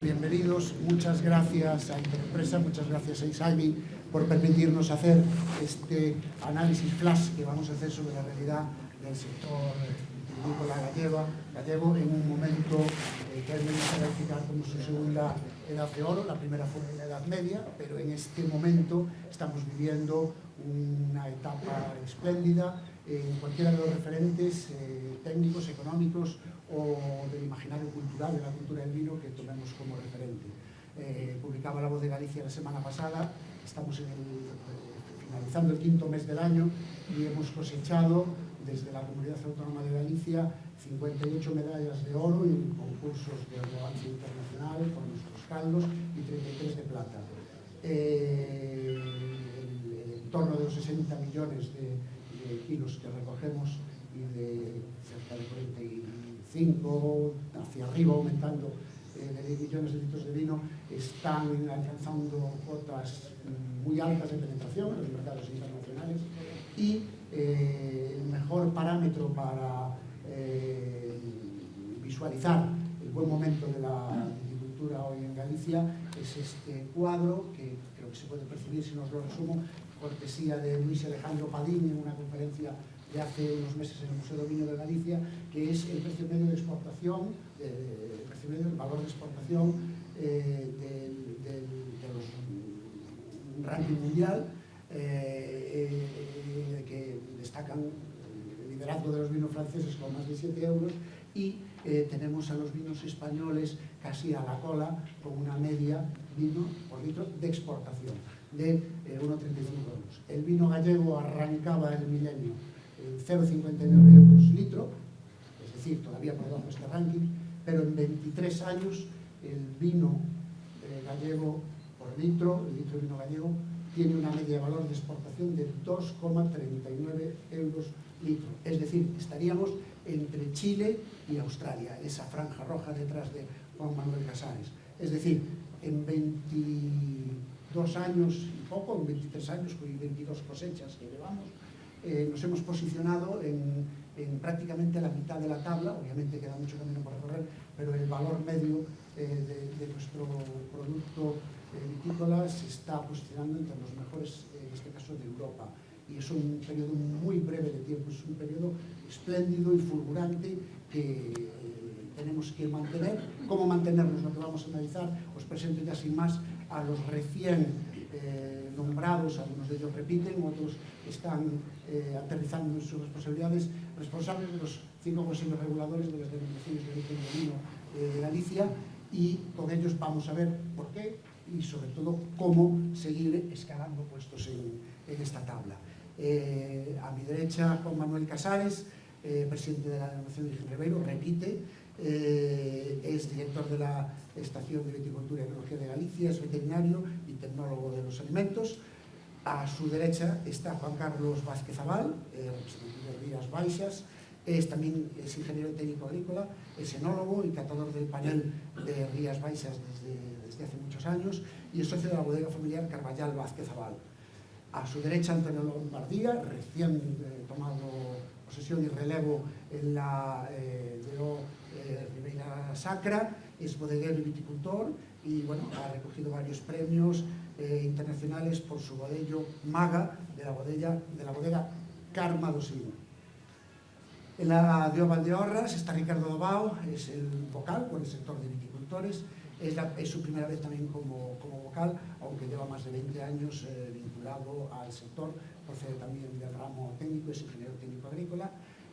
Bienvenidos, muchas gracias a Interempresa, muchas gracias a Isagri por permitirnos hacer este análisis flash que vamos a hacer sobre la realidad del sector vinícola gallego en un momento que él me gusta calificar como su segunda edad de oro. La primera fue la Edad Media, pero en este momento estamos viviendo una etapa espléndida en cualquiera de los referentes técnicos, económicos o del imaginario cultural, de la cultura del vino que tomemos como referente. Publicaba La Voz de Galicia la semana pasada, estamos finalizando el quinto mes del año y hemos cosechado desde la Comunidad Autónoma de Galicia 58 medallas de oro en concursos de relevancia internacional por nuestros caldos y 33 de plata. En torno de los 60 millones de kilos que recogemos y de cerca de 45 hacia arriba, aumentando de 10 millones de litros de vino, están alcanzando cotas muy altas de penetración en los mercados internacionales y el mejor parámetro para visualizar el buen momento de la viticultura hoy en Galicia es este cuadro que creo que se puede percibir si nos lo resumo, cortesía de Luis Alejandro Padín en una conferencia de hace unos meses en el Museo del Vino de Galicia, que es el precio medio de exportación, el valor de exportación de los ranking mundial, que destacan el liderazgo de los vinos franceses con más de 7 euros y tenemos a los vinos españoles casi a la cola con una media vino por litro de exportación de 1,35 euros. El vino gallego arrancaba el milenio en 0,59 euros litro, es decir, todavía por debajo de este ranking, pero en 23 años el vino gallego por litro, el litro de vino gallego, tiene una media de valor de exportación de 2,39 euros litro. Es decir, estaríamos entre Chile y Australia, esa franja roja detrás de Juan Manuel Casares. Es decir, en 22 años y poco, en 23 años y 22 cosechas que llevamos, nos hemos posicionado en prácticamente la mitad de la tabla. Obviamente queda mucho camino por recorrer, pero el valor medio de nuestro producto vitícola se está posicionando entre los mejores, en este caso, de Europa. Y es un periodo muy breve de tiempo, es un periodo espléndido y fulgurante que tenemos que mantener. ¿Cómo mantenernos? Lo que vamos a analizar. Os presento ya sin más a los recién nombrados, algunos de ellos repiten, otros están aterrizando en sus responsabilidades, responsables de los 5 consejos reguladores de las denominaciones de origen de vino de Galicia, y con ellos vamos a ver por qué y sobre todo cómo seguir escalando puestos en esta tabla. A mi derecha, Juan Manuel Casares, presidente de la denominación de origen Ribeiro, repite, es director de la Estación de Viticultura y Enología de Galicia, es veterinario y tecnólogo de los alimentos. A su derecha está Juan Carlos Vázquez Abal, representante de Rías Baixas, también es ingeniero técnico agrícola, es enólogo y catador del panel de Rías Baixas desde hace muchos años y es socio de la bodega familiar Carballal Vázquez Abal. A su derecha, Antonio Lombardía, recién tomado posesión y relevo en la Ribeira Sacra, es bodeguero y viticultor y bueno, ha recogido varios premios internacionales por su bodello Maga de la bodega Carma do Sino. En la de Valdeorras está Ricardo Dobao, es el vocal por el sector de viticultores, es su primera vez también como vocal, aunque lleva más de 20 años vinculado al sector, procede también del ramo técnico, es ingeniero técnico agrícola.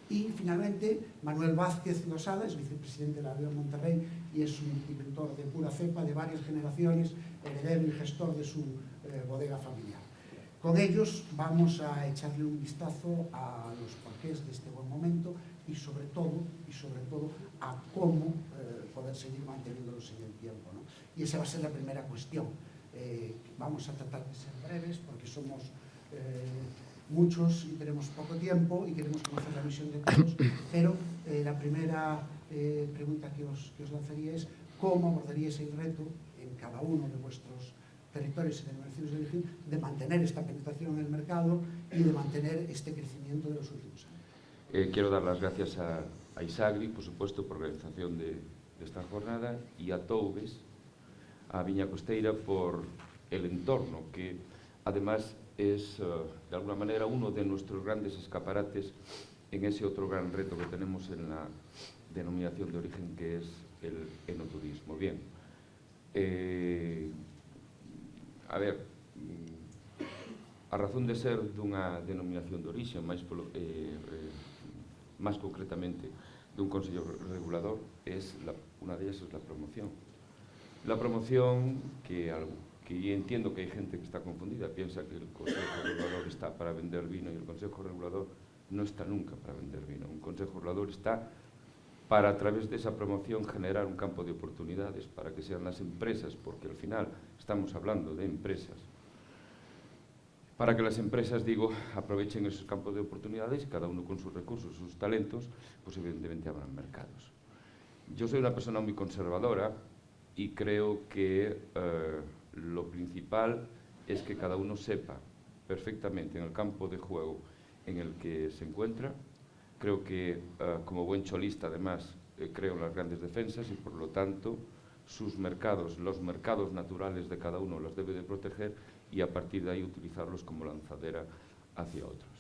Y finalmente Manuel Vázquez Losada, es vicepresidente de la Río Monterrey y es un viticultor de pura cepa de varias generaciones, heredero y gestor de su bodega familiar. Con ellos vamos a echarle un vistazo a los porqués de este buen momento y sobre todo a cómo poder seguir manteniéndolos en el tiempo, ¿no? Y esa va a ser la primera cuestión. Vamos a tratar de ser breves porque somos muchos y tenemos poco tiempo y queremos conocer la visión de todos, pero la primera pregunta que os lanzaría es cómo abordaríais el reto en cada uno de vuestros territorios y denominaciones de origen de mantener esta penetración en el mercado y de mantener este crecimiento de los últimos años. Quiero dar las gracias a Isagri, por supuesto, por la organización de esta jornada y a Toubes a Viña Costeira por el entorno, que además es, de alguna manera, uno de nuestros grandes escaparates en ese otro gran reto que tenemos en la denominación de origen, que es el enoturismo. Bien, a ver, a razón de ser dunha denominación de origen, máis concretamente dun Consello Regulador, unha delas é la promoción. La promoción, que entiendo que hai gente que está confundida, piensa que el Consejo Regulador está para vender vino y el Consejo Regulador no está nunca para vender vino. Un Consejo Regulador está para, a través de esa promoción, generar un campo de oportunidades para que sean las empresas, porque al final estamos hablando de empresas, para que las empresas, digo, aprovechen esos campos de oportunidades y cada uno con sus recursos, sus talentos, pues evidentemente abran mercados. Yo soy una persona muy conservadora y creo que lo principal es que cada uno sepa perfectamente en el campo de juego en el que se encuentra. Creo que, como buen cholista, además, creo en las grandes defensas y, por lo tanto, sus mercados, los mercados naturales de cada uno, los debe de proteger y, a partir de ahí, utilizarlos como lanzadera hacia otros.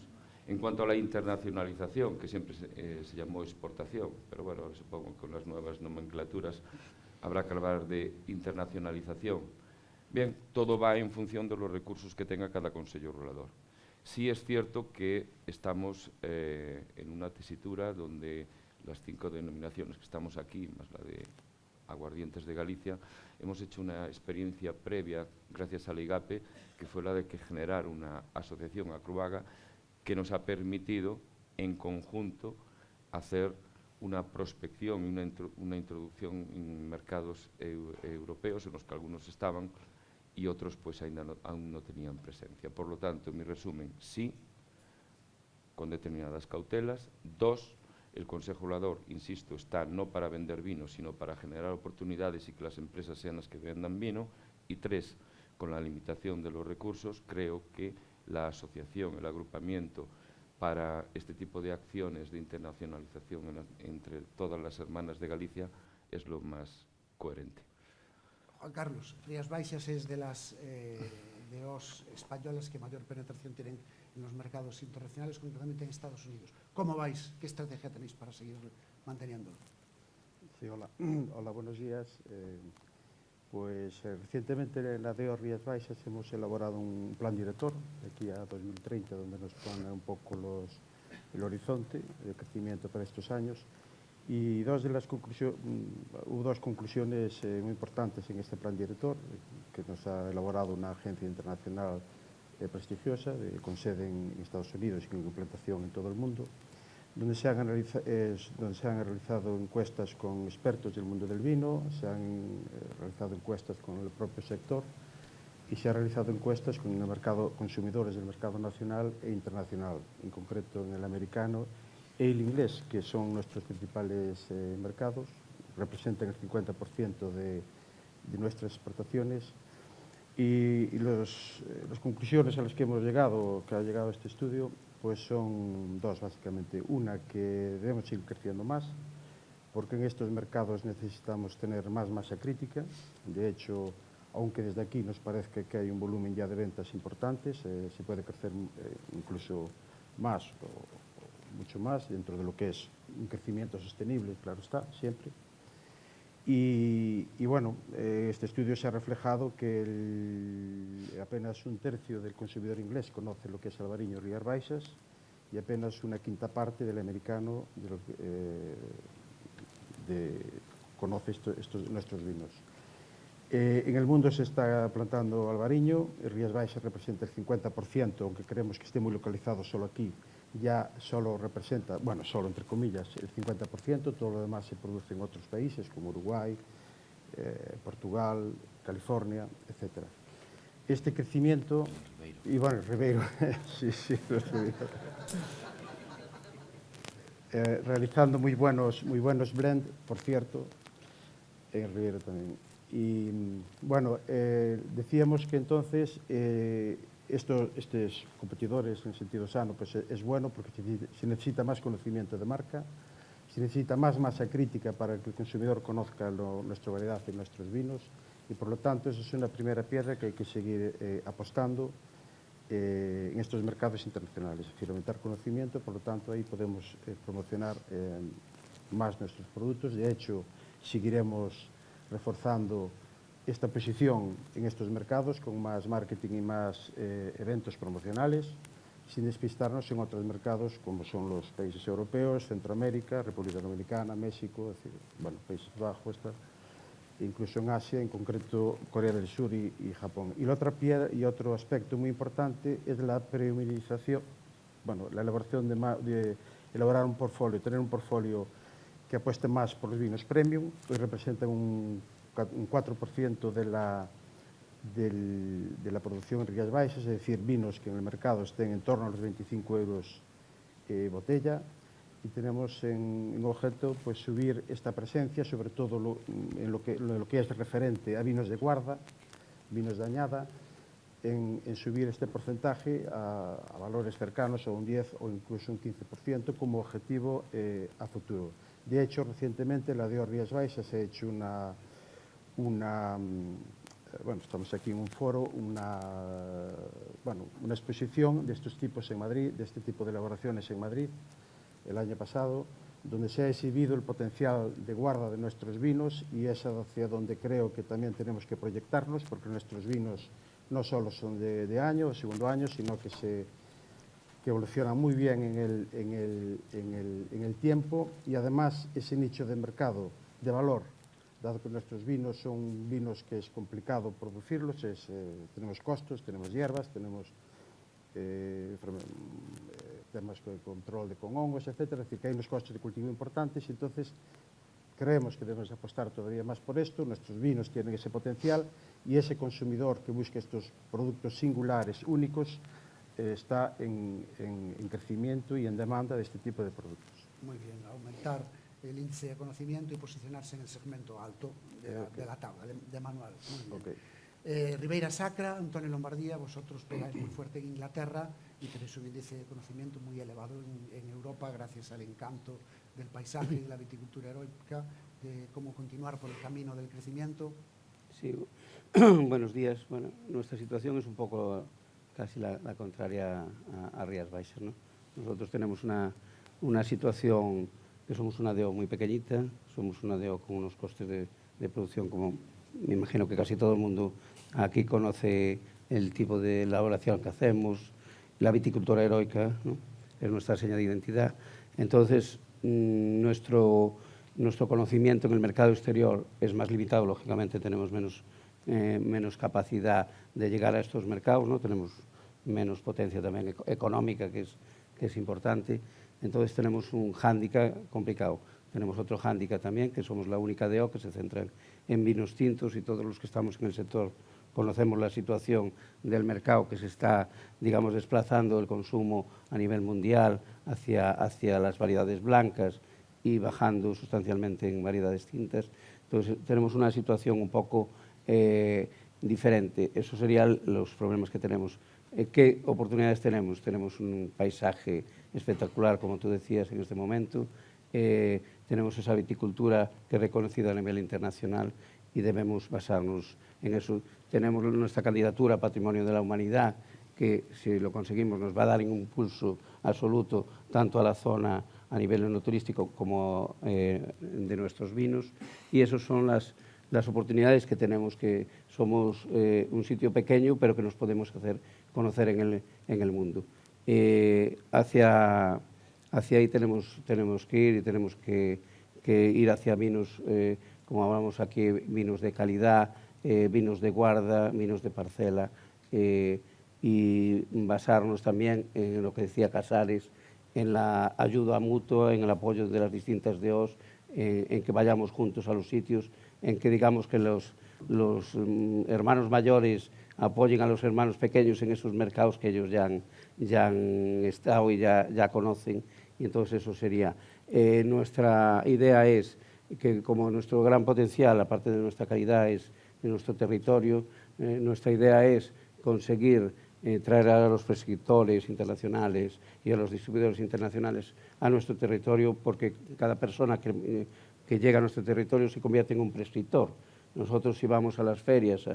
En cuanto a la internacionalización, que siempre se llamó exportación, pero bueno, supongo que con las nuevas nomenclaturas habrá que hablar de internacionalización. Bien, todo va en función de los recursos que tenga cada Consello Regulador. Sí es cierto que estamos en una tesitura donde las 5 denominaciones que estamos aquí, más la de Aguardientes de Galicia, hemos hecho una experiencia previa, gracias a la IGAPE, que fue la de generar una asociación Acruaga que nos ha permitido, en conjunto, hacer una prospección y una introducción en mercados europeos en los que algunos estaban y otros pues aún no tenían presencia. Por lo tanto, en mi resumen, sí, con determinadas cautelas. 2, el Consejo Regulador, insisto, está no para vender vino, sino para generar oportunidades y que las empresas sean las que vendan vino. Y 3, con la limitación de los recursos, creo que la asociación, el agrupamiento para este tipo de acciones de internacionalización entre todas las hermanas de Galicia es lo más coherente. Juan Carlos, Rías Baixas es de las españolas que mayor penetración tienen en los mercados internacionales, concretamente en Estados Unidos. ¿Cómo vais? ¿Qué estrategia tenéis para seguir manteniéndolo? Sí, hola. Hola, buenos días. Recientemente en la DEO Rías Baixas hemos elaborado un plan director de aquí a 2030, donde nos pone un poco el horizonte de crecimiento para estos años. Y hubo dos conclusiones muy importantes en este plan director, que nos ha elaborado una agencia internacional prestigiosa, con sede en Estados Unidos y con implantación en todo el mundo, donde se han realizado encuestas con expertos del mundo del vino, se han realizado encuestas con el propio sector y se han realizado encuestas con el mercado, consumidores del mercado nacional e internacional, en concreto en el americano e el inglés, que son nuestros principales mercados, representan el 50% de nuestras exportaciones. Y las conclusiones a las que hemos llegado, que ha llegado este estudio, pues son dos básicamente. Una, que debemos seguir creciendo más, porque en estos mercados necesitamos tener más masa crítica. De hecho, aunque desde aquí nos parezca que hay un volumen ya de ventas importantes, se puede crecer incluso más o mucho más dentro de lo que es un crecimiento sostenible, claro está, siempre. Y bueno, este estudio se ha reflejado que apenas un tercio del consumidor inglés conoce lo que es Albariño y Rías Baixas y apenas una quinta parte del americano conoce nuestros vinos. En el mundo se está plantando Albariño, Rías Baixas representa el 50%, aunque creemos que esté muy localizado solo aquí, ya solo representa, bueno, solo entre comillas, el 50%, todo lo demás se produce en otros países como Uruguay, Portugal, California, etc. Este crecimiento, y bueno, Ribeiro, sí, realizando muy buenos blend, por cierto, en Ribeiro también. Y bueno, decíamos que entonces estos competidores en sentido sano pues es bueno porque se necesita más conocimiento de marca, se necesita más masa crítica para que el consumidor conozca nuestra variedad y nuestros vinos Y por lo tanto, esa es una primera piedra que hay que seguir apostando en estos mercados internacionales, es decir, aumentar conocimiento, por lo tanto ahí podemos promocionar más nuestros productos. De hecho, seguiremos reforzando esta posición en estos mercados con más marketing y más eventos promocionales, sin despistarnos en otros mercados como son los países europeos, Centroamérica, República Dominicana, México, es decir, bueno, Países Bajos, incluso en Asia, en concreto Corea del Sur y Japón. Y la otra piedra y otro aspecto muy importante es la premiumización, bueno, la elaboración de elaborar un portfolio, tener un portfolio que apueste más por los vinos premium, que representan un 4% de la producción en Rías Baixas, es decir, vinos que en el mercado estén en torno a los 25 euros botella, y tenemos en objeto pues, subir esta presencia, sobre todo en lo que es referente a vinos de guarda, vinos de añada, en subir este porcentaje a valores cercanos a un 10 o incluso un 15% como objetivo a futuro. De hecho, recientemente la DEO Rías Baixas ha hecho bueno, estamos aquí en un foro, una exposición de estos tipos en Madrid, de este tipo de elaboraciones en Madrid, el año pasado, donde se ha exhibido el potencial de guarda de nuestros vinos y es hacia donde creo que también tenemos que proyectarnos, porque nuestros vinos no solo son de año o segundo año, sino que evolucionan muy bien en el tiempo, y además ese nicho de mercado de valor, dado que nuestros vinos son vinos que es complicado producirlos, tenemos costos, tenemos hierbas, tenemos temas de control con hongos, etcétera, es decir, que hay unos costos de cultivo importantes, y entonces creemos que debemos apostar todavía más por esto. Nuestros vinos tienen ese potencial y ese consumidor que busca estos productos singulares, únicos, está en crecimiento y en demanda de este tipo de productos. Muy bien, aumentar el índice de conocimiento y posicionarse en el segmento alto de la tabla, de manual. Muy bien. Okay. Ribeira Sacra, Antonio Lombardía, vosotros pegáis muy fuerte en Inglaterra y tenéis un índice de conocimiento muy elevado en Europa gracias al encanto del paisaje y de la viticultura heroica, de cómo continuar por el camino del crecimiento. Sí, buenos días. Bueno, nuestra situación es un poco casi la contraria a Rías Baixas, ¿no? Nosotros tenemos una situación que somos una DO muy pequeñita, somos una DO con unos costes de producción como me imagino que casi todo el mundo aquí conoce el tipo de elaboración que hacemos, la viticultura heroica, ¿no? Es nuestra seña de identidad. Entonces, nuestro conocimiento en el mercado exterior es más limitado, lógicamente tenemos menos capacidad de llegar a estos mercados, ¿no? Tenemos menos potencia también económica, que es importante. Entonces tenemos un hándicap complicado. Tenemos otro hándicap también, que somos la única DO que se centra en vinos tintos, y todos los que estamos en el sector conocemos la situación del mercado que se está, digamos, desplazando el consumo a nivel mundial hacia las variedades blancas y bajando sustancialmente en variedades tintas. Entonces tenemos una situación un poco diferente. Esos serían los problemas que tenemos. ¿Qué oportunidades tenemos? Tenemos un paisaje espectacular, como tú decías, en este momento. Tenemos esa viticultura que es reconocida a nivel internacional y debemos basarnos en eso. Tenemos nuestra candidatura a Patrimonio de la Humanidad, que si lo conseguimos nos va a dar un impulso absoluto tanto a la zona a nivel enoturístico como de nuestros vinos, y esas son las oportunidades que tenemos, que somos un sitio pequeño pero que nos podemos hacer conocer en el mundo. Hacia ahí tenemos que ir, y tenemos que ir hacia vinos, como hablamos aquí, vinos de calidad, vinos de guarda, vinos de parcela, y basarnos también en lo que decía Casares, en la ayuda mutua, en el apoyo de las distintas DOs, en que vayamos juntos a los sitios, en que digamos que los hermanos mayores apoyen a los hermanos pequeños en esos mercados que ellos ya han estado y ya conocen. Y entonces eso sería. Nuestra idea es que, como nuestro gran potencial, aparte de nuestra calidad, es en nuestro territorio, nuestra idea es conseguir traer a los prescriptores internacionales y a los distribuidores internacionales a nuestro territorio, porque cada persona que llega a nuestro territorio se convierte en un prescriptor. Nosotros si vamos a las ferias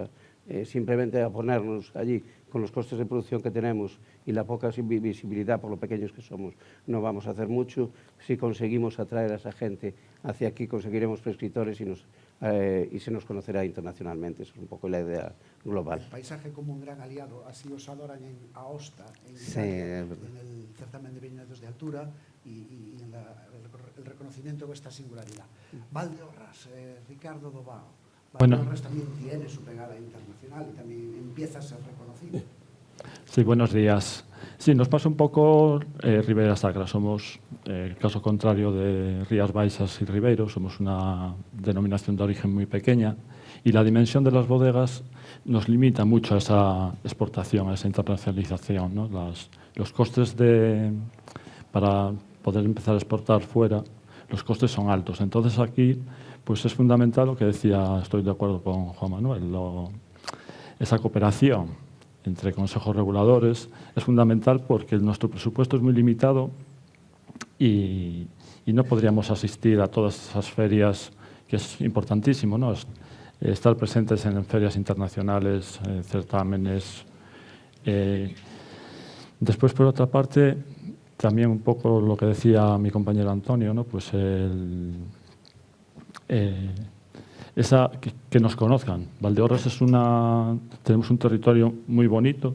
simplemente a ponernos allí con los costes de producción que tenemos y la poca visibilidad por lo pequeños que somos, no vamos a hacer mucho. Si conseguimos atraer a esa gente hacia aquí, conseguiremos prescriptores y se nos conocerá internacionalmente. Esa es un poco la idea global. El paisaje como un gran aliado, así os adoran en Aosta, en Sí, Italia, es verdad. en el certamen de viñedos de altura y en el reconocimiento de esta singularidad. Valdeorras, Ricardo Dobao. Valdeorras también tiene su pegada internacional y también empieza a ser reconocido. Sí, buenos días. Sí, nos pasa un poco Ribera Sacra. Somos, el caso contrario de Rías Baixas y Ribeiro, somos una denominación de origen muy pequeña y la dimensión de las bodegas nos limita mucho a esa exportación, a esa internacionalización, ¿no? Los costes para poder empezar a exportar fuera, los costes son altos. Entonces aquí pues es fundamental lo que decía, estoy de acuerdo con Juan Manuel, esa cooperación entre consejos reguladores es fundamental porque nuestro presupuesto es muy limitado y no podríamos asistir a todas esas ferias, que es importantísimo, ¿no? Estar presentes en ferias internacionales, certámenes. Después, por otra parte, también un poco lo que decía mi compañero Antonio, ¿no? Pues que nos conozcan. Valdeorras tenemos un territorio muy bonito,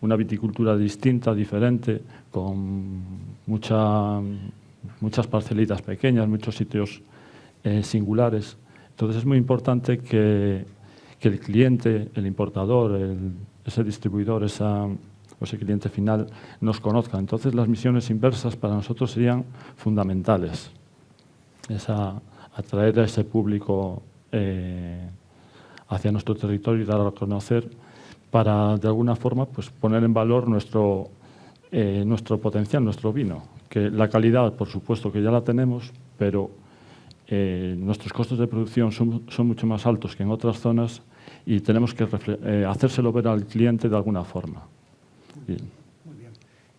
una viticultura distinta, diferente, con muchas parcelitas pequeñas, muchos sitios singulares. Entonces es muy importante que el cliente, el importador, ese distribuidor, ese cliente final nos conozca. Entonces las misiones inversas para nosotros serían fundamentales. Atraer a ese público hacia nuestro territorio y dar a conocer para, de alguna forma, pues, poner en valor nuestro potencial, nuestro vino. Que la calidad, por supuesto, que ya la tenemos, pero nuestros costos de producción son mucho más altos que en otras zonas y tenemos que hacérselo ver al cliente de alguna forma. Muy bien.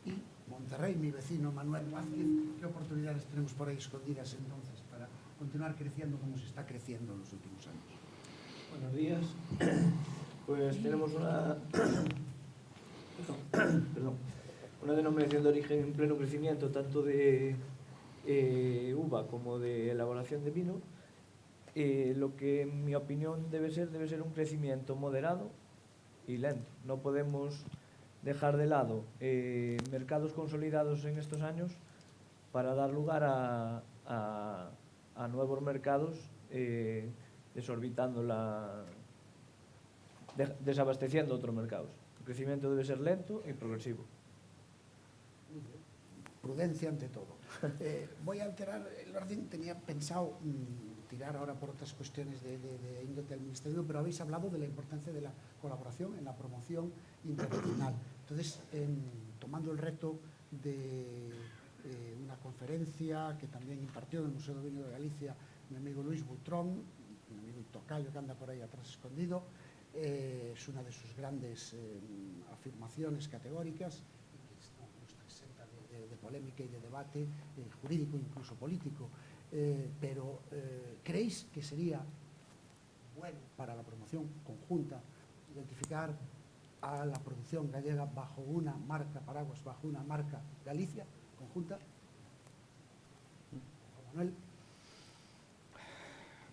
Y Monterrey, mi vecino Manuel Vázquez, ¿qué oportunidades tenemos por ahí escondidas entonces para continuar creciendo como se está creciendo en los últimos años? Buenos días. Pues tenemos una denominación de origen en pleno crecimiento, tanto de uva como de elaboración de vino. Lo que, en mi opinión, debe ser un crecimiento moderado y lento. No podemos dejar de lado mercados consolidados en estos años para dar lugar a nuevos mercados, desabasteciendo otros mercados. El crecimiento debe ser lento y progresivo. Prudencia ante todo. Voy a alterar el orden. Tenía pensado tirar ahora por otras cuestiones de índole administrativo, pero habéis hablado de la importancia de la colaboración en la promoción internacional. Entonces, tomando el reto de una conferencia que también impartió en el Museo de Vino de Galicia mi amigo Luis Butrón, mi amigo tocayo que anda por ahí atrás escondido, es una de sus grandes afirmaciones categóricas, y que no está exenta de polémica y de debate jurídico, incluso político, pero ¿creéis que sería bueno para la promoción conjunta identificar a la producción gallega bajo una marca paraguas, bajo una marca Galicia conjunta? Manuel.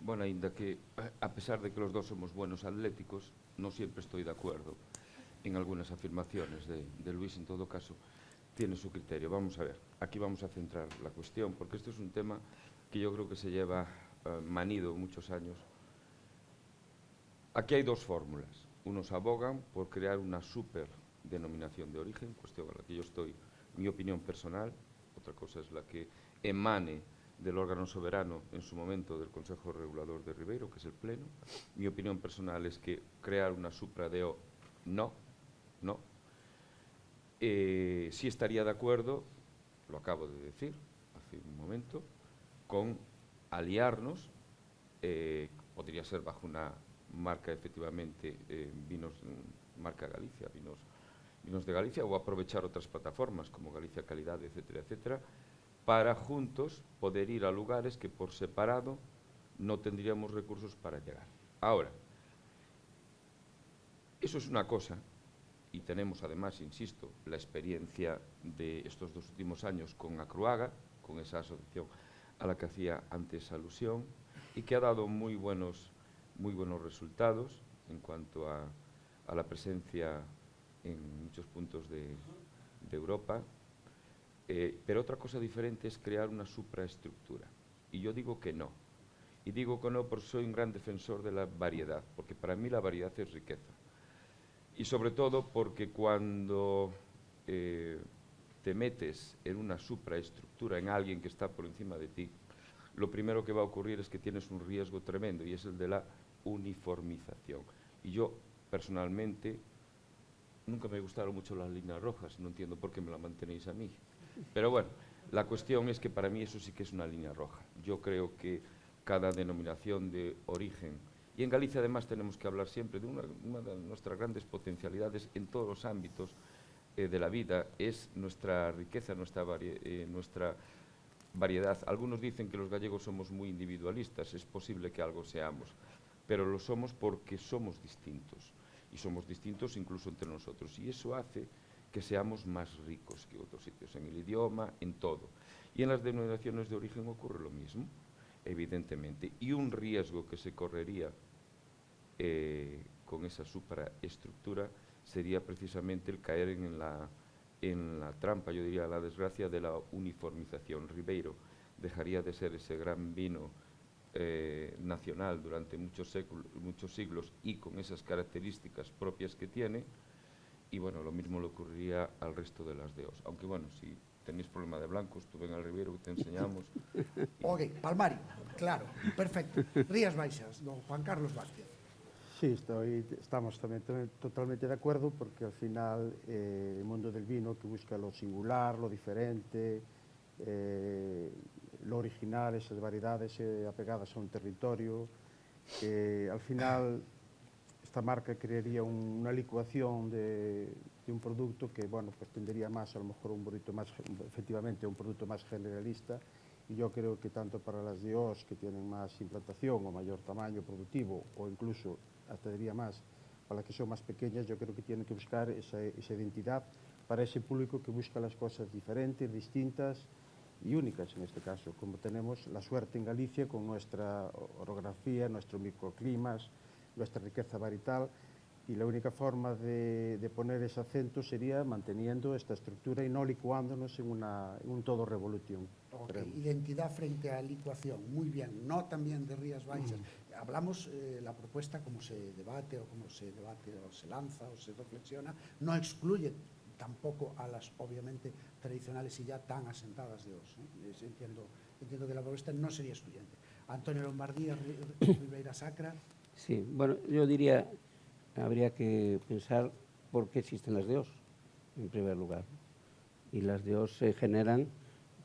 Bueno, ainda que, a pesar de que los dos somos buenos atléticos, no siempre estoy de acuerdo en algunas afirmaciones de Luis. En todo caso, tiene su criterio. Vamos a ver, aquí vamos a centrar la cuestión, porque esto es un tema que yo creo que se lleva manido muchos años. Aquí hay dos fórmulas. Unos abogan por crear una super denominación de origen, cuestión a la que yo estoy, mi opinión personal. Otra cosa es la que emane del órgano soberano en su momento del Consejo Regulador de Ribeiro, que es el Pleno. Mi opinión personal es que crear una supra-DO no. Sí estaría de acuerdo, lo acabo de decir hace un momento, con aliarnos, podría ser bajo una marca efectivamente vinos, marca Galicia, vinos de Galicia, o aprovechar otras plataformas como Galicia Calidad, etcétera, etcétera, para juntos poder ir a lugares que por separado no tendríamos recursos para llegar. Ahora, eso es una cosa, y tenemos además, insisto, la experiencia de estos 2 últimos años con Acruaga, con esa asociación a la que hacía antes alusión, y que ha dado muy buenos resultados en cuanto a la presencia en muchos puntos de Europa. Pero otra cosa diferente es crear una supraestructura. Y yo digo que no. Y digo que no porque soy un gran defensor de la variedad, porque para mí la variedad es riqueza. Y sobre todo porque cuando te metes en una supraestructura, en alguien que está por encima de ti, lo primero que va a ocurrir es que tienes un riesgo tremendo, y es el de la uniformización. Y yo, personalmente, nunca me gustaron mucho las líneas rojas, no entiendo por qué me las mantenéis a mí. Pero bueno, la cuestión es que para mí eso sí que es una línea roja. Yo creo que cada denominación de origen, y en Galicia además tenemos que hablar siempre de una de nuestras grandes potencialidades en todos los ámbitos de la vida, es nuestra riqueza, nuestra variedad. Algunos dicen que los gallegos somos muy individualistas, es posible que algo seamos, pero lo somos porque somos distintos, y somos distintos incluso entre nosotros, y eso hace que seamos más ricos que otros sitios, en el idioma, en todo. Y en las denominaciones de origen ocurre lo mismo, evidentemente, y un riesgo que se correría con esa supraestructura sería precisamente el caer en la trampa, yo diría la desgracia de la uniformización. Ribeiro dejaría de ser ese gran vino nacional durante muchos siglos y con esas características propias que tiene, y bueno, lo mismo le ocurriría al resto de las DOs. Aunque bueno, si tenéis problema de blancos, tú ven al Ribeiro que te enseñamos. Ok, palmario, claro, perfecto. Rías Baixas, don Juan Carlos Vázquez. Sí, estamos también totalmente de acuerdo, porque al final el mundo del vino que busca lo singular, lo diferente, lo original, esas variedades apegadas a un territorio, al final esta marca crearía una licuación de un producto que, bueno, pues tendería más, a lo mejor, un producto más, efectivamente, un producto más generalista. Y yo creo que tanto para las DOs que tienen más implantación o mayor tamaño productivo, o incluso hasta diría más, para las que son más pequeñas, yo creo que tienen que buscar esa identidad para ese público que busca las cosas diferentes, distintas y únicas en este caso, como tenemos la suerte en Galicia con nuestra orografía, nuestros microclimas, nuestra riqueza varietal, y la única forma de poner ese acento sería manteniendo esta estructura y no licuándonos en un todo revolución. Okay. Identidad frente a licuación, muy bien, no también de Rías Baixas. Hablamos, la propuesta, como se debate o se lanza o se reflexiona, no excluye tampoco a las, obviamente, tradicionales y ya tan asentadas de DOs. Entiendo que la propuesta no sería excluyente. Antonio Lombardía, Ribeira Sacra. Sí, bueno, yo diría, habría que pensar por qué existen las DOs, en primer lugar. Y las DOs se generan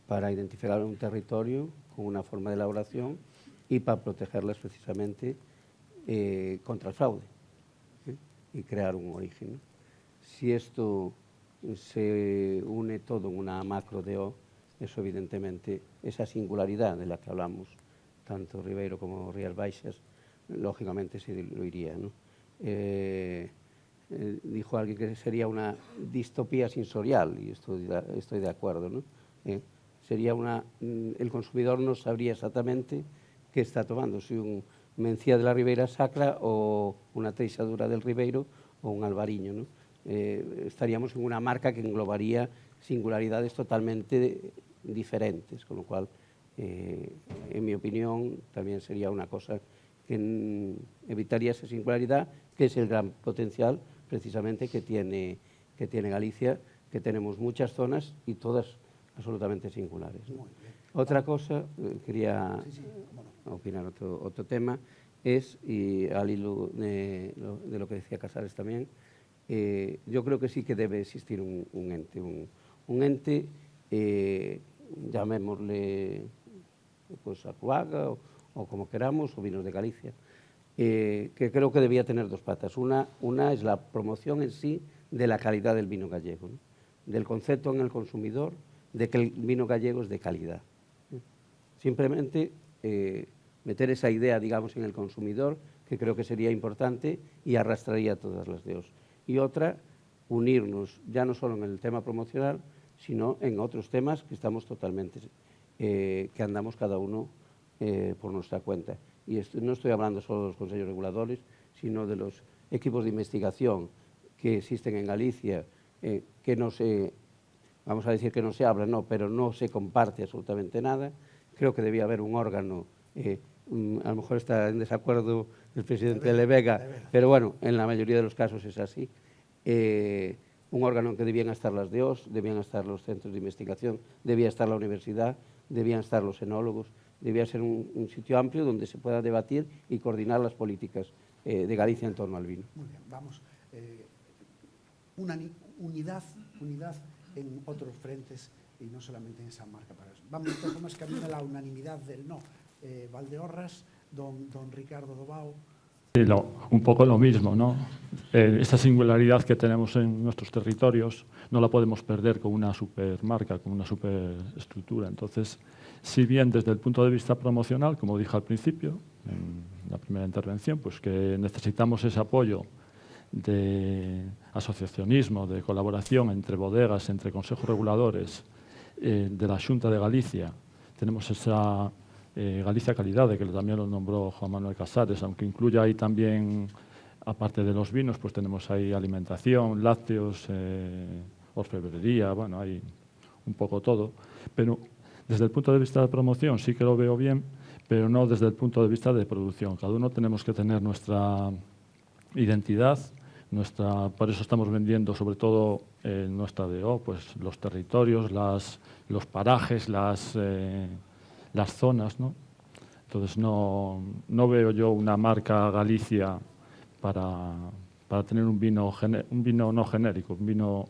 para identificar un territorio con una forma de elaboración y para protegerlas precisamente contra el fraude y crear un origen, ¿no? Si esto se une todo en una macro DO, eso evidentemente, esa singularidad de la que hablamos, tanto Ribeiro como Rías Baixas, lógicamente se diluiría, ¿no? Dijo alguien que sería una distopía sensorial, y estoy de acuerdo, ¿no? Sería el consumidor no sabría exactamente qué está tomando, si un Mencía de la Ribeira Sacra o una Teixadura del Ribeiro o un Albariño, ¿no? Estaríamos en una marca que englobaría singularidades totalmente diferentes, con lo cual, en mi opinión, también sería una cosa que evitaría esa singularidad, que es el gran potencial precisamente que tiene Galicia, que tenemos muchas zonas y todas absolutamente singulares, ¿no? Otra cosa, quería opinar otro tema, es, y al hilo de lo que decía Casares también, yo creo que sí que debe existir un ente, un ente, llamémosle pues Acruaga o como queramos, o Vinos de Galicia, que creo que debía tener dos patas. Una es la promoción en sí de la calidad del vino gallego, ¿no? Del concepto en el consumidor de que el vino gallego es de calidad. Simplemente meter esa idea, digamos, en el consumidor que creo que sería importante y arrastraría todas las DOs. Y otra, unirnos ya no solo en el tema promocional, sino en otros temas que estamos totalmente, que andamos cada uno por nuestra cuenta. Y no estoy hablando solo de los consejos reguladores, sino de los equipos de investigación que existen en Galicia, que no se, vamos a decir que no se habla, no, pero no se comparte absolutamente nada. Creo que debía haber un órgano, a lo mejor está en desacuerdo el presidente de Vega, pero bueno, en la mayoría de los casos es así. Un órgano en que debían estar las DOs, debían estar los centros de investigación, debía estar la universidad, debían estar los enólogos, debía ser un sitio amplio donde se pueda debatir y coordinar las políticas de Galicia en torno al vino. Muy bien, vamos. Unidad en otros frentes y no solamente en esa marca para eso. Vamos un poco más camino a la unanimidad del no. Valdeorras, don Ricardo Dobao. Sí, un poco lo mismo, ¿no? Esa singularidad que tenemos en nuestros territorios no la podemos perder con una supermarca, con una superestructura. Entonces, si bien desde el punto de vista promocional, como dije al principio, en la primera intervención, pues que necesitamos ese apoyo de asociacionismo, de colaboración entre bodegas, entre consejos reguladores, de la Xunta de Galicia. Tenemos esa Galicia Calidade, que también lo nombró Juan Manuel Casares, aunque incluya ahí también, aparte de los vinos, pues tenemos ahí alimentación, lácteos, orfebrería, bueno, hay un poco todo. Pero desde el punto de vista de promoción sí que lo veo bien, pero no desde el punto de vista de producción. Cada uno tenemos que tener nuestra identidad, por eso estamos vendiendo sobre todo nuestra DO, pues los territorios, los parajes, las zonas, ¿no? Entonces no veo yo una marca Galicia para tener un vino no genérico, un vino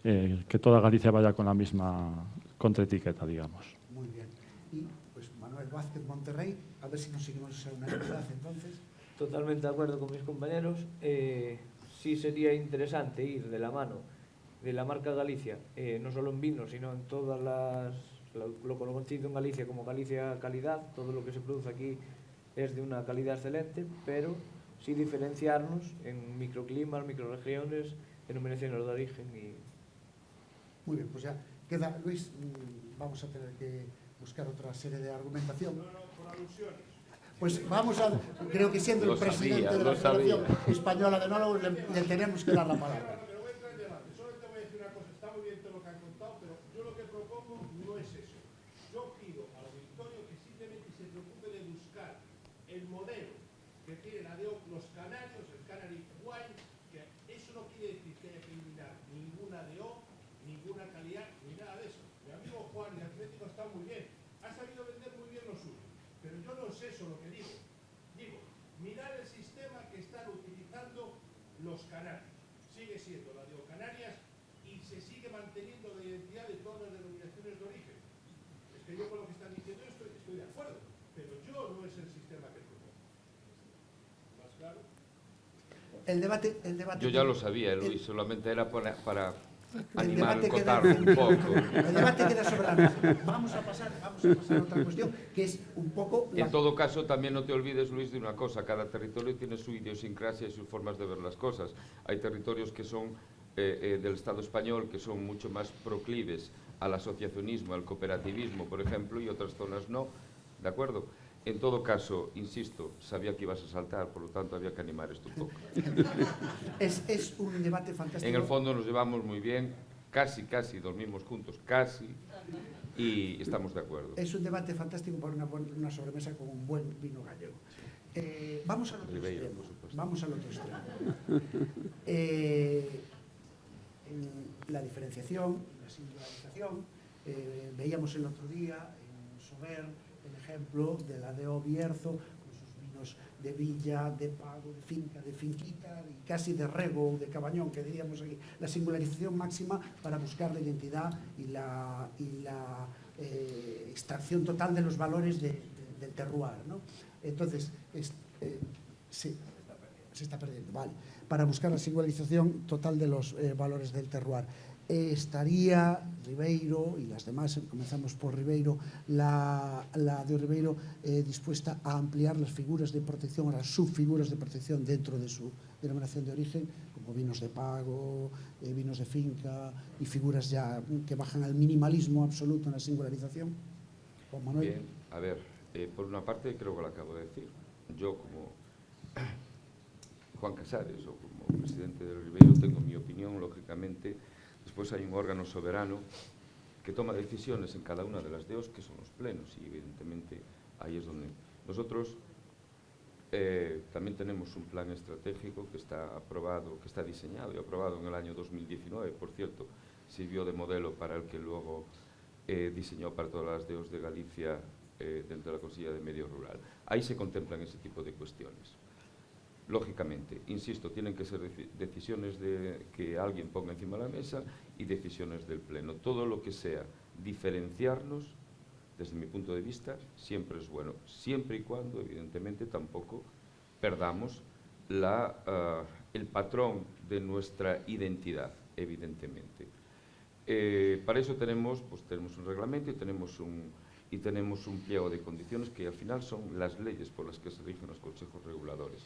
que toda Galicia vaya con la misma contraetiqueta, digamos. Muy bien. Y pues Manuel Vázquez Monterrey, a ver si conseguimos esa unanimidad entonces. Totalmente de acuerdo con mis compañeros. Sí sería interesante ir de la mano de la marca Galicia, no solo en vino, sino en todas lo conocido en Galicia como Galicia Calidad. Todo lo que se produce aquí es de una calidad excelente, pero sí diferenciarnos en microclimas, microregiones, denominaciones de origen. Muy bien, pues ya queda, Luis, vamos a tener que buscar otra serie de argumentación. No, por alusiones. Pues vamos a, creo que siendo el presidente de la Federación Española de Enólogos le tenemos que dar la palabra. Pero voy a entrar en debate. Solo te voy a decir una cosa. Está muy bien todo lo que han contado, pero yo lo que propongo no es eso. Yo pido al auditorio que simplemente se preocupe de buscar el modelo que tiene la DO, los canarios, el Canary Wine, que eso no quiere decir que haya que eliminar ninguna DO, ninguna calidad, ni nada de eso. Mi amigo Juan, el Atlético, está muy bien. Ha sabido vender muy bien lo suyo. Pero yo no es eso lo que digo. Digo, mirar el sistema que están utilizando los canarios. Sigue siendo la DO Canarias y se sigue manteniendo la identidad de todas las denominaciones de origen. Es que yo con lo que están diciendo estoy de acuerdo, pero yo no es el sistema que propongo. ¿Más claro? El debate Yo ya lo sabía, Luis, solamente era para el animar, debate cotarlo un poco. El debate queda sobre la mesa. Vamos a pasar a otra cuestión, que es un poco... En todo caso, también no te olvides, Luis, de una cosa. Cada territorio tiene su idiosincrasia y sus formas de ver las cosas. Hay territorios que son del Estado español que son mucho más proclives al asociacionismo, al cooperativismo, por ejemplo, y otras zonas no. ¿De acuerdo? En todo caso, insisto, sabía que ibas a saltar, por lo tanto había que animar esto un poco. Es un debate fantástico. En el fondo nos llevamos muy bien, casi dormimos juntos, casi, y estamos de acuerdo. Es un debate fantástico para una sobremesa con un buen vino gallego. Vamos al otro Ribeiro, extremo. por supuesto. Vamos al otro extremo. En la diferenciación, la singularización, veíamos el otro día en Sober el ejemplo de la DO Bierzo, con sus vinos de villa, de pago, de finca, de finquita, y casi de rego, de cabañón, que diríamos aquí, la singularización máxima para buscar la identidad y la extracción total de los valores del terroir, ¿no? Entonces, sí, se está perdiendo, vale, para buscar la singularización total de los valores del terroir. estaría Ribeiro y las demás, comenzamos por Ribeiro, la de Ribeiro dispuesta a ampliar las figuras de protección, las subfiguras de protección dentro de su denominación de origen, como vinos de pago, vinos de finca y figuras ya que bajan al minimalismo absoluto en la singularización. Juan Manuel. Bien, a ver, por una parte creo que lo acabo de decir. Yo como Juan Casares o como presidente del Ribeiro tengo mi opinión, lógicamente. Después hay un órgano soberano que toma decisiones en cada una de las DEOs, que son los plenos, y evidentemente ahí es donde nosotros también tenemos un plan estratégico que está aprobado, que está diseñado y aprobado en el año 2019, por cierto, sirvió de modelo para el que luego diseñó para todas las DEOs de Galicia dentro de la Consellería de Medio Rural. Ahí se contemplan ese tipo de cuestiones. Lógicamente, insisto, tienen que ser decisiones que alguien ponga encima de la mesa y decisiones del Pleno. Todo lo que sea diferenciarnos, desde mi punto de vista, siempre es bueno, siempre y cuando, evidentemente, tampoco perdamos el patrón de nuestra identidad, evidentemente. Para eso tenemos un reglamento y tenemos un pliego de condiciones que al final son las leyes por las que se rigen los consejos reguladores.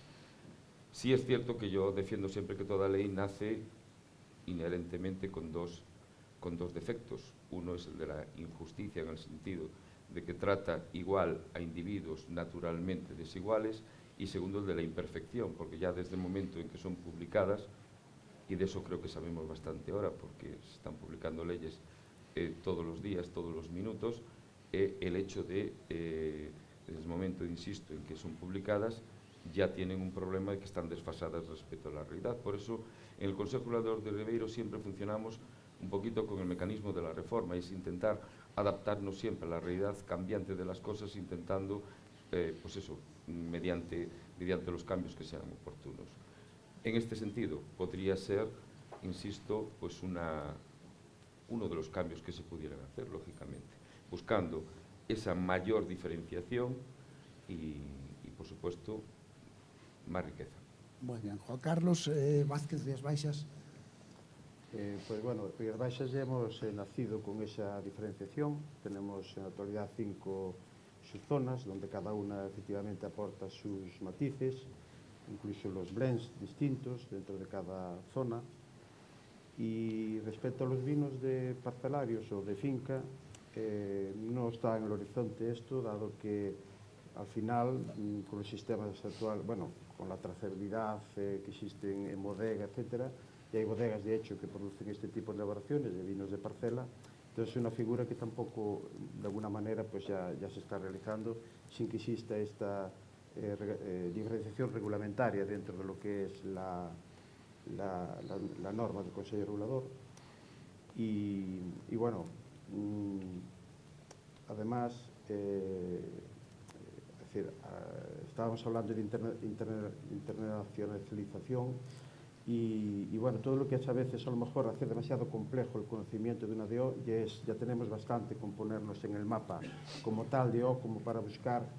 Sí es cierto que yo defiendo siempre que toda ley nace inherentemente con dos defectos. Uno es el de la injusticia, en el sentido de que trata igual a individuos naturalmente desiguales, y segundo, el de la imperfección, porque ya desde el momento en que son publicadas, y de eso creo que sabemos bastante ahora, porque se están publicando leyes todos los días, todos los minutos, el hecho de, desde el momento, insisto, en que son publicadas, ya tienen un problema de que están desfasadas respecto a la realidad. Por eso, en el Consejo Regulador de Ribeiro siempre funcionamos un poquito con el mecanismo de la reforma, es intentar adaptarnos siempre a la realidad cambiante de las cosas, intentando, pues eso, mediante los cambios que sean oportunos. En este sentido, podría ser, insisto, pues uno de los cambios que se pudieran hacer, lógicamente, buscando esa mayor diferenciación y por supuesto, más riqueza. Muy bien. Juan Carlos Vázquez, Rías Baixas. Pues bueno, Rías Baixas ya hemos nacido con esa diferenciación. Tenemos en la actualidad 5 subzonas, donde cada una efectivamente aporta sus matices, incluso los blends distintos dentro de cada zona. Y respecto a los vinos de parcelarios o de finca, no está en el horizonte esto, dado que al final, con los sistemas actuales, bueno, con la trazabilidad que existen en bodega, etcétera, y hay bodegas, de hecho, que producen este tipo de elaboraciones de vinos de parcela. Entonces, es una figura que tampoco, de alguna manera, pues ya se está realizando sin que exista esta diferenciación regulamentaria dentro de lo que es la norma del Consejo Regulador. Y bueno, además, estábamos hablando de internacionalización y bueno, todo lo que es a veces a lo mejor hace demasiado complejo el conocimiento de una DO, ya tenemos bastante con ponernos en el mapa como tal DO, como para buscar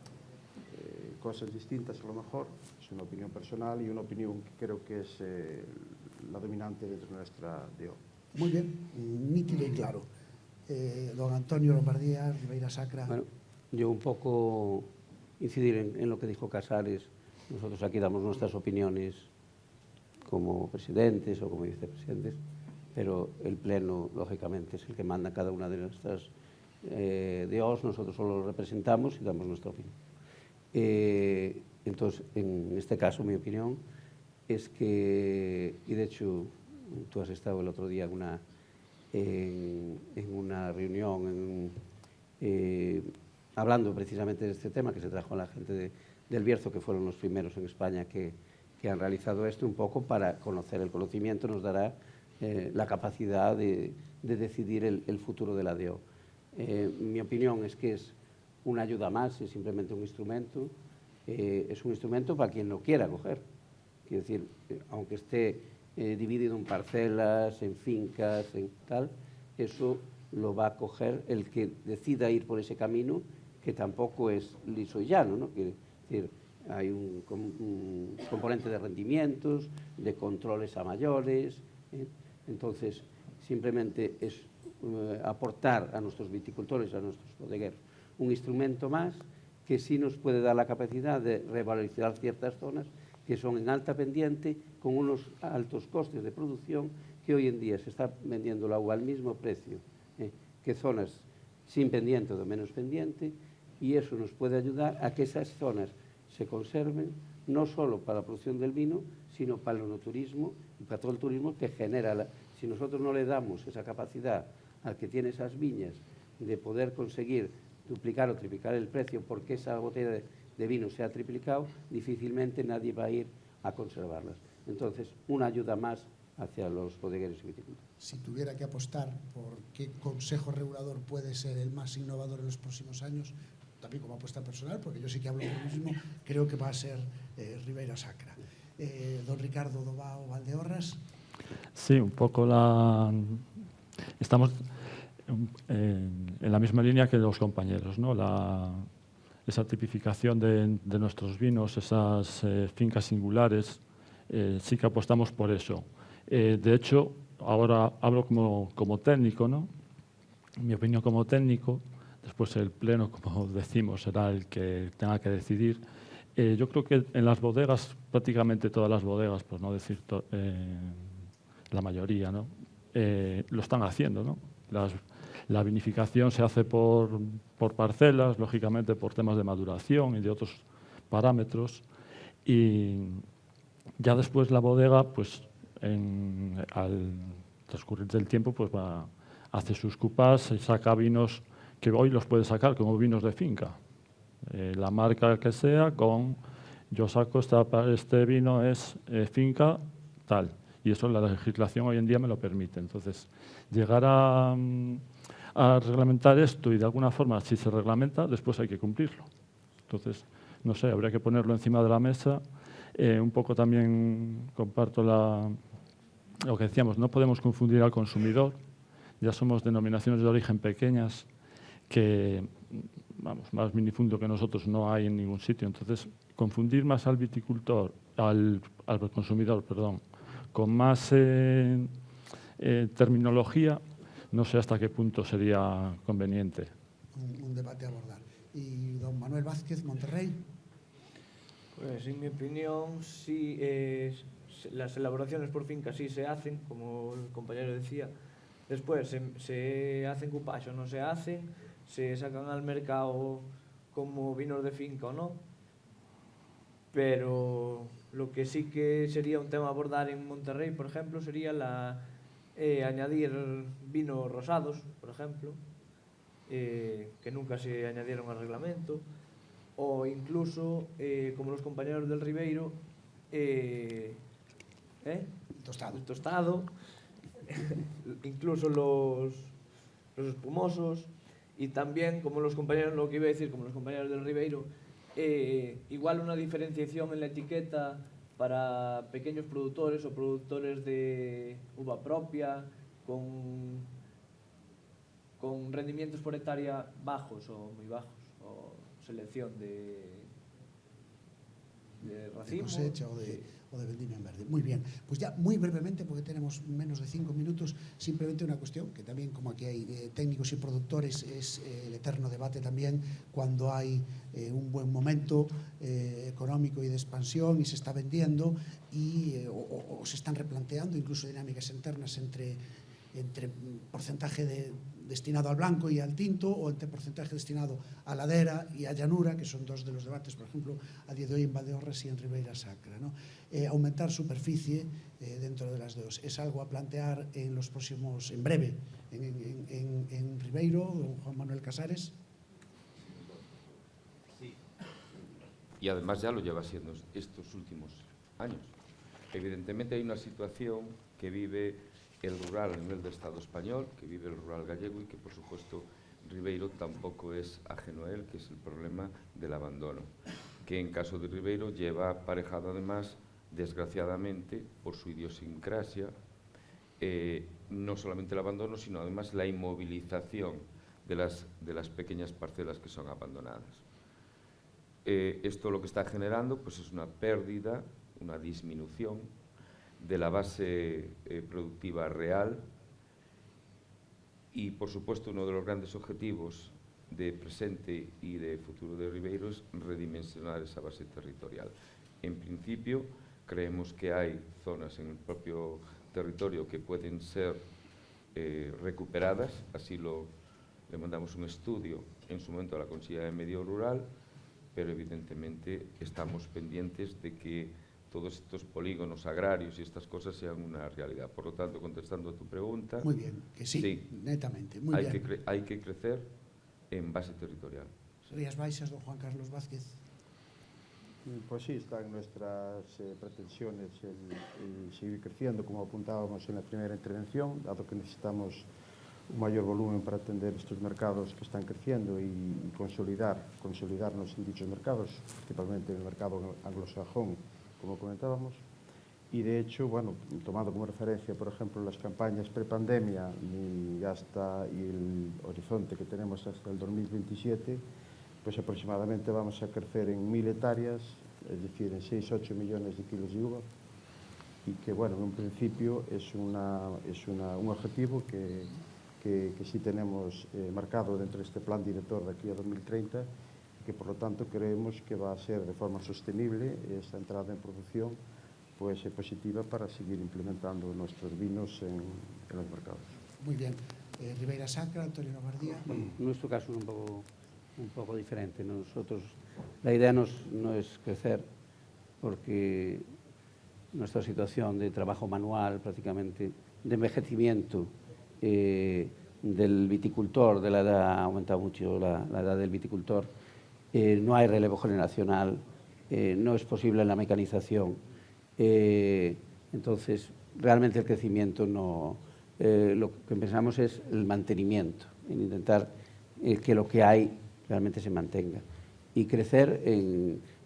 cosas distintas a lo mejor. Es una opinión personal y una opinión que creo que es la dominante dentro de nuestra DO. Muy bien, nítido y claro. Don Antonio Lombardía, Ribeira Sacra. Bueno, yo un poco incidir en lo que dijo Casares. Nosotros aquí damos nuestras opiniones como presidentes o como vicepresidentes, pero el Pleno, lógicamente, es el que manda cada una de nuestras DOs. Nosotros solo lo representamos y damos nuestra opinión. Entonces, en este caso, mi opinión es que, y de hecho, tú has estado el otro día en una reunión hablando precisamente de este tema, que se trajo a la gente del Bierzo, que fueron los primeros en España que han realizado esto, un poco para conocer el conocimiento, nos dará la capacidad de decidir el futuro de la DO. Mi opinión es que es una ayuda más, es simplemente un instrumento, es un instrumento para quien lo quiera coger. Quiero decir, aunque esté dividido en parcelas, en fincas, en tal, eso lo va a coger el que decida ir por ese camino, que tampoco es liso y llano, ¿no? Quiere decir, hay un componente de rendimientos, de controles a mayores. Entonces, simplemente es aportar a nuestros viticultores, a nuestros bodegueros, un instrumento más que sí nos puede dar la capacidad de revalorizar ciertas zonas que son en alta pendiente, con unos altos costes de producción, que hoy en día se está vendiendo la uva al mismo precio que zonas sin pendiente o de menos pendiente, y eso nos puede ayudar a que esas zonas se conserven, no solo para la producción del vino, sino para el enoturismo y para todo el turismo que genera. Si nosotros no le damos esa capacidad al que tiene esas viñas de poder conseguir duplicar o triplicar el precio porque esa botella de vino se ha triplicado, difícilmente nadie va a ir a conservarlas. Entonces, una ayuda más hacia los bodegueros y viticultores. Si tuviera que apostar por qué consejo regulador puede ser el más innovador en los próximos años, también como apuesta personal, porque yo sí que hablo por mí mismo, creo que va a ser Ribeira Sacra. Don Ricardo Dobao Valdeorras. Sí, un poco estamos en la misma línea que los compañeros, ¿no? Esa tipificación de nuestros vinos, esas fincas singulares, sí que apostamos por eso. De hecho, ahora hablo como técnico, ¿no? Mi opinión como técnico, después el pleno, como decimos, será el que tenga que decidir. Yo creo que en las bodegas, prácticamente todas las bodegas, por no decir la mayoría, ¿no? Lo están haciendo, ¿no? La vinificación se hace por parcelas, lógicamente por temas de maduración y de otros parámetros, y ya después la bodega, pues al transcurrir del tiempo, pues hace sus cupás y saca vinos que hoy los puede sacar como vinos de finca. La marca que sea, yo saco este vino es finca tal, y eso la legislación hoy en día me lo permite. Entonces, llegar a reglamentar esto, y de alguna forma, si se reglamenta, después hay que cumplirlo. Entonces, no sé, habría que ponerlo encima de la mesa. Un poco también comparto lo que decíamos, no podemos confundir al consumidor. Ya somos denominaciones de origen pequeñas que, vamos, más minifundo que nosotros no hay en ningún sitio. Entonces, confundir más al viticultor, al consumidor, perdón, con más terminología, no sé hasta qué punto sería conveniente. Un debate a abordar. Y don Manuel Vázquez, Monterrey. Pues en mi opinión, sí, las elaboraciones por finca sí se hacen, como el compañero decía. Después se hacen cupage o no se hacen, se sacan al mercado como vinos de finca o no. Pero lo que sí que sería un tema a abordar en Monterrey, por ejemplo, sería añadir vinos rosados, por ejemplo, que nunca se añadieron al reglamento, o incluso, como los compañeros del Ribeiro, tostado, incluso los espumosos, y también, como los compañeros, lo que iba a decir, como los compañeros del Ribeiro, igual una diferenciación en la etiqueta para pequeños productores o productores de uva propia con rendimientos por hectárea bajos o muy bajos, o selección de racimos. De cosecha o de vendimia en verde. Muy bien. Pues ya muy brevemente, porque tenemos menos de 5 minutos, simplemente una cuestión que también, como aquí hay técnicos y productores, es el eterno debate también cuando hay un buen momento económico y de expansión y se está vendiendo o se están replanteando incluso dinámicas internas entre porcentaje destinado al blanco y al tinto, o entre porcentaje destinado a ladera y a llanura, que son dos de los debates, por ejemplo, a día de hoy en Valdeorras y en Ribeira Sacra, ¿no? Aumentar superficie dentro de las dos. Es algo a plantear en breve, en Ribeiro, don Juan Manuel Casares. Sí. Y además ya lo lleva siendo estos últimos años. Evidentemente hay una situación que vive el rural a nivel del Estado español, que vive el rural gallego, y que, por supuesto, Ribeiro tampoco es ajeno a él, que es el problema del abandono, que en caso de Ribeiro lleva aparejado, además, desgraciadamente, por su idiosincrasia, no solamente el abandono, sino además la inmovilización de las pequeñas parcelas que son abandonadas. Esto lo que está generando, pues, es una pérdida, una disminución de la base productiva real, Y, por supuesto, uno de los grandes objetivos de presente y de futuro de Ribeiro es redimensionar esa base territorial. En principio, creemos que hay zonas en el propio territorio que pueden ser recuperadas, así le mandamos un estudio en su momento a la Consellería de Medio Rural, pero evidentemente estamos pendientes de que todos estos polígonos agrarios y estas cosas sean una realidad. Por lo tanto, contestando a tu pregunta... Muy bien, que sí, netamente, muy bien. Hay que crecer en base territorial. Rías Baixas, don Juan Carlos Vázquez. Pues sí, están nuestras pretensiones el seguir creciendo, como apuntábamos en la primera intervención, dado que necesitamos un mayor volumen para atender estos mercados que están creciendo y consolidarnos en dichos mercados, principalmente en el mercado anglosajón, como comentábamos. Y de hecho, bueno, tomando como referencia, por ejemplo, las campañas prepandemia y el horizonte que tenemos hasta el 2027, pues aproximadamente vamos a crecer en 1.000 hectáreas, es decir, en 6-8 millones de kilos de uva, y que, bueno, en un principio es un objetivo que sí tenemos marcado dentro de este plan director de aquí a 2030, y que, por lo tanto, creemos que va a ser de forma sostenible esta entrada en producción pues, positiva para seguir implementando nuestros vinos en los mercados. Muy bien. Ribeira Sacra, Antonio Navardía. En nuestro caso es un poco diferente. Nosotros, la idea no es crecer, porque nuestra situación de trabajo manual, prácticamente, de envejecimiento del viticultor, de la edad, ha aumentado mucho la edad del viticultor, no hay relevo generacional, no es posible la mecanización. Entonces, realmente el crecimiento no... lo que pensamos es el mantenimiento, en intentar que lo que hay realmente se mantenga y crecer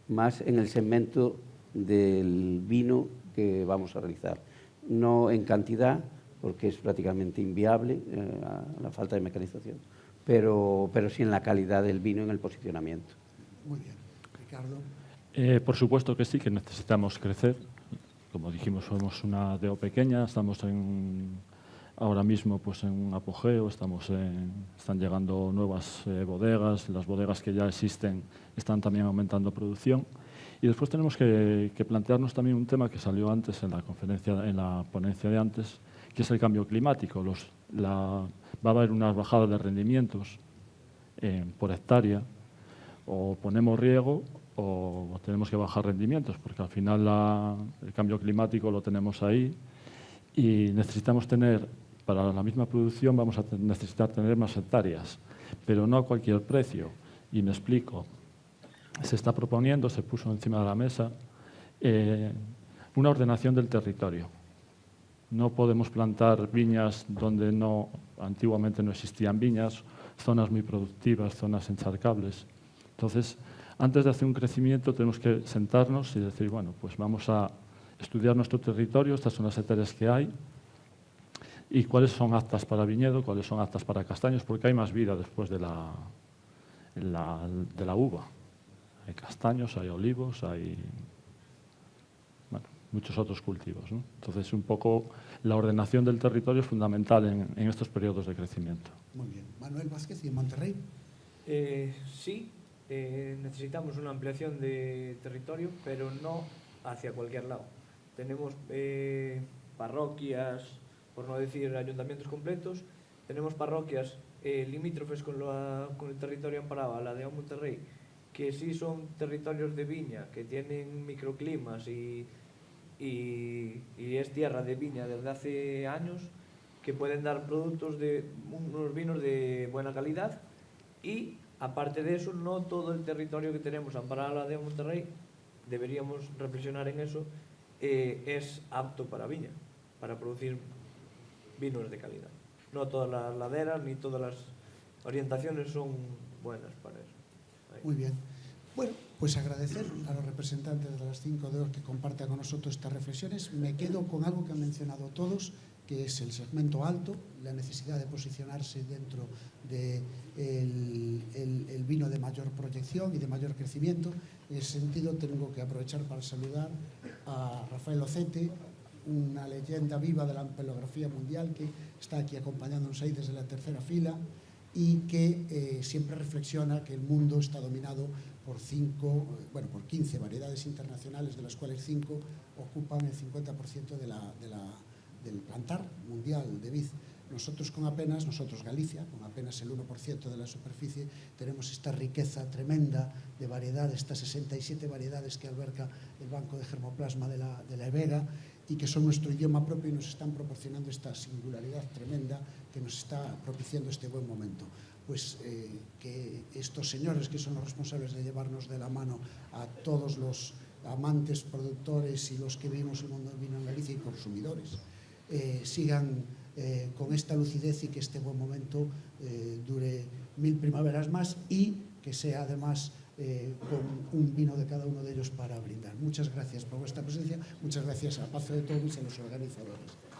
más en el segmento del vino que vamos a realizar, no en cantidad, porque es prácticamente inviable la falta de mecanización, pero sí en la calidad del vino, en el posicionamiento. Muy bien. Ricardo. Por supuesto que sí, que necesitamos crecer. Como dijimos, somos una DO pequeña, estamos ahora mismo pues, en un apogeo, están llegando nuevas bodegas, las bodegas que ya existen están también aumentando producción. Y después tenemos que plantearnos también un tema que salió antes en la ponencia de antes, que es el cambio climático. Va a haber unas bajadas de rendimientos por hectárea, o ponemos riego o tenemos que bajar rendimientos, porque al final el cambio climático lo tenemos ahí y necesitamos tener, para la misma producción vamos a necesitar tener más hectáreas, pero no a cualquier precio. Y me explico. Se está proponiendo, se puso encima de la mesa, una ordenación del territorio. No podemos plantar viñas donde antiguamente no existían viñas, zonas muy productivas, zonas encharcables. Entonces, antes de hacer un crecimiento tenemos que sentarnos y decir, bueno, pues vamos a estudiar nuestro territorio, estas son las hectáreas que hay, y cuáles son aptas para viñedo, cuáles son aptas para castaños, porque hay más vida después de la uva. Hay castaños, hay olivos, hay muchos otros cultivos, ¿no? Entonces, un poco la ordenación del territorio es fundamental en estos periodos de crecimiento. Muy bien. Manuel Vázquez, ¿y en Monterrey? Sí, necesitamos una ampliación de territorio, pero no hacia cualquier lado. Tenemos parroquias, por no decir ayuntamientos completos, tenemos parroquias limítrofes con el territorio amparado, a la de Monterrey, que sí son territorios de viña, que tienen microclimas y es tierra de viña desde hace años, que pueden dar productos unos vinos de buena calidad. Y aparte de eso, no todo el territorio que tenemos amparado a la de Monterrey, deberíamos reflexionar en eso, es apto para viña, para producir vinos de calidad. No todas las laderas ni todas las orientaciones son buenas para eso. Muy bien. Bueno, pues agradecer a los representantes de las 5 DOs que compartan con nosotros estas reflexiones. Me quedo con algo que han mencionado todos, que es el segmento alto, la necesidad de posicionarse dentro del vino de mayor proyección y de mayor crecimiento. En ese sentido, tengo que aprovechar para saludar a Rafael Ocete, una leyenda viva de la ampelografía mundial que está aquí acompañándonos ahí desde la tercera fila y que siempre reflexiona que el mundo está dominado por 15 variedades internacionales, de las cuales 5 ocupan el 50% del plantar mundial de vid. Nosotros Galicia, con apenas el 1% de la superficie, tenemos esta riqueza tremenda de variedades, estas 67 variedades que alberga el Banco de Germoplasma de la Vega y que son nuestro idioma propio y nos están proporcionando esta singularidad tremenda que nos está propiciando este buen momento. Pues que estos señores que son los responsables de llevarnos de la mano a todos los amantes, productores y los que vivimos el mundo del vino en Galicia y consumidores, sigan con esta lucidez y que este buen momento dure 1000 primaveras más y que sea además con un vino de cada uno de ellos para brindar. Muchas gracias por vuestra presencia, muchas gracias a Pazo de Todos y a los organizadores.